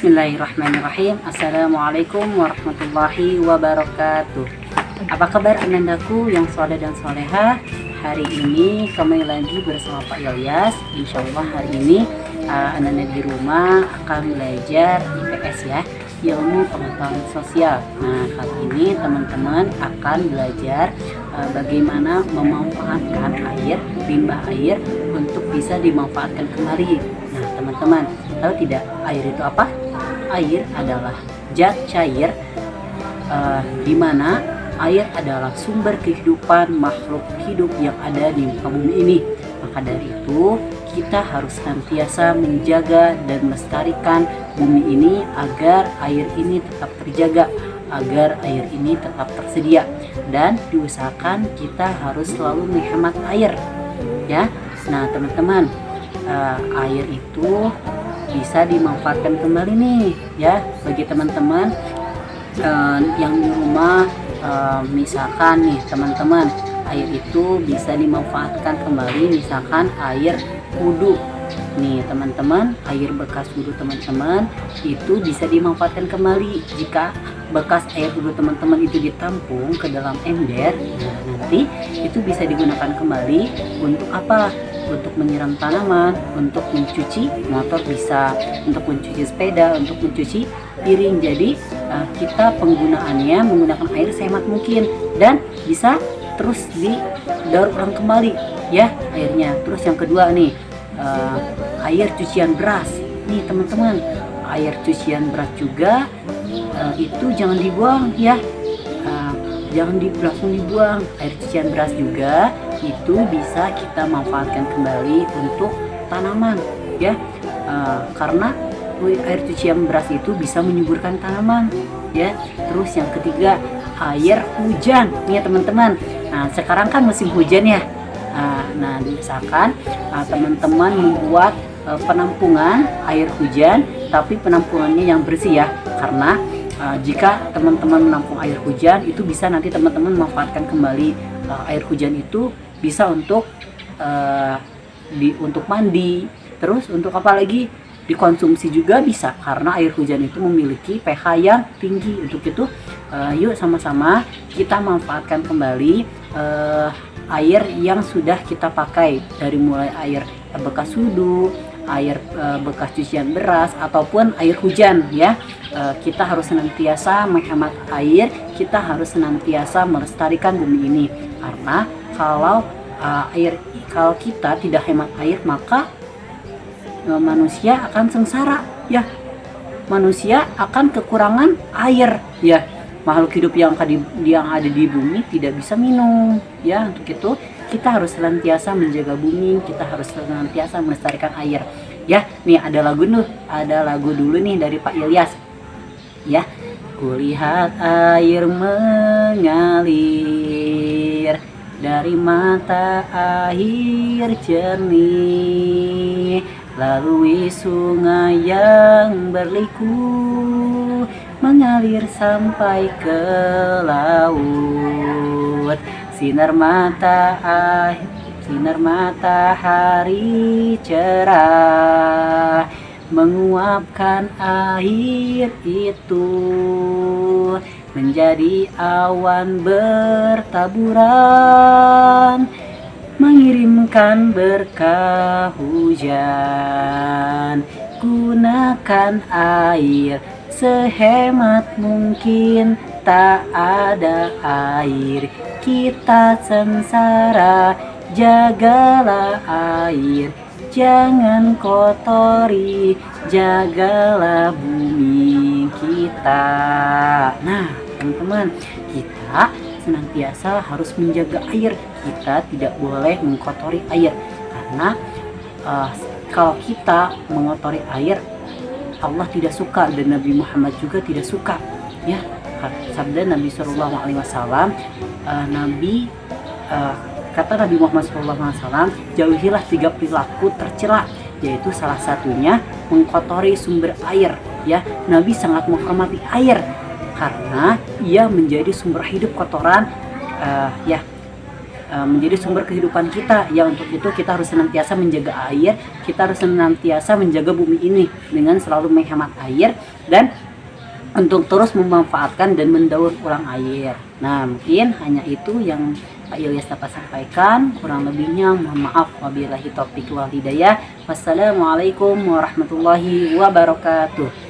Bismillahirrahmanirrahim. Assalamualaikum warahmatullahi wabarakatuh. Apa kabar anandaku yang soleh dan soleha? Hari ini kembali lagi bersama Pak Ilyas. Insya Allah hari ini ananda di rumah akan belajar IPS ya, ilmu pengetahuan sosial. Nah, kali ini teman-teman akan belajar bagaimana memanfaatkan air, limbah air untuk bisa dimanfaatkan kembali. Nah, teman-teman tahu tidak air itu apa? Air adalah zat cair, di mana air adalah sumber kehidupan makhluk hidup yang ada di muka bumi ini. Maka dari itu kita harus senantiasa menjaga dan melestarikan bumi ini agar air ini tetap terjaga, agar air ini tetap tersedia, dan diusahakan kita harus selalu menghemat air ya. Nah teman-teman, air itu bisa dimanfaatkan kembali nih ya bagi teman-teman yang di rumah. Misalkan nih teman-teman, air itu bisa dimanfaatkan kembali, misalkan air wudhu nih teman-teman, air bekas wudhu teman-teman itu bisa dimanfaatkan kembali. Jika bekas air wudhu teman-teman itu ditampung ke dalam ember, nah nanti itu bisa digunakan kembali untuk apa? Untuk menyiram tanaman, untuk mencuci motor bisa, untuk mencuci sepeda, untuk mencuci piring. Jadi kita penggunaannya menggunakan air sehemat mungkin dan bisa terus didaur ulang kembali ya airnya. Terus yang kedua nih, air cucian beras nih teman-teman, air cucian beras juga itu jangan dibuang ya, jangan langsung dibuang. Air cucian beras juga itu bisa kita manfaatkan kembali untuk tanaman ya, karena air cucian beras itu bisa menyuburkan tanaman ya. Terus yang ketiga, air hujan nih teman-teman. Nah sekarang kan musim hujan ya, nah misalkan teman-teman membuat penampungan air hujan, tapi penampungannya yang bersih ya, karena jika teman-teman menampung air hujan itu bisa nanti teman-teman memanfaatkan kembali air hujan itu bisa untuk untuk mandi, terus untuk apa lagi, dikonsumsi juga bisa, karena air hujan itu memiliki pH yang tinggi. Untuk itu yuk sama-sama kita manfaatkan kembali air yang sudah kita pakai, dari mulai air bekas wudhu, air bekas cucian beras ataupun air hujan ya. Kita harus senantiasa menghemat air, kita harus senantiasa melestarikan bumi ini, karena kalau kita tidak hemat air maka manusia akan sengsara ya, manusia akan kekurangan air ya. Makhluk hidup yang ada di bumi tidak bisa minum ya. Untuk itu kita harus senantiasa menjaga bumi, kita harus senantiasa melestarikan air ya. Nih ada lagu dulu nih dari Pak Ilyas ya. Kulihat air mengalir dari mata air jernih, lalui sungai yang berliku, mengalir sampai ke laut. Sinar matahari cerah menguapkan air itu menjadi awan bertaburan, mengirimkan berkah hujan. Gunakan air sehemat mungkin, tak ada air kita sengsara. Jagalah air, jangan kotori, jagalah bumi kita. Nah teman-teman, kita senantiasa harus menjaga air, kita tidak boleh mengkotori air, karena kalau kita mengotori air Allah tidak suka dan Nabi Muhammad juga tidak suka ya. Sabda Nabi SAW, kata Nabi Muhammad SAW, jauhilah 3 perilaku tercela, yaitu salah satunya mengkotori sumber air ya. Nabi sangat menghormati air karena ia menjadi sumber hidup kotoran menjadi sumber kehidupan kita. Ya, untuk itu kita harus senantiasa menjaga air, kita harus senantiasa menjaga bumi ini dengan selalu menghemat air dan untuk terus memanfaatkan dan mendaur ulang air. Nah, mungkin hanya itu yang Pak Ilyas dapat sampaikan. Kurang lebihnya mohon maaf. Wabillahi taufiq wal hidayah. Wassalamualaikum warahmatullahi wabarakatuh.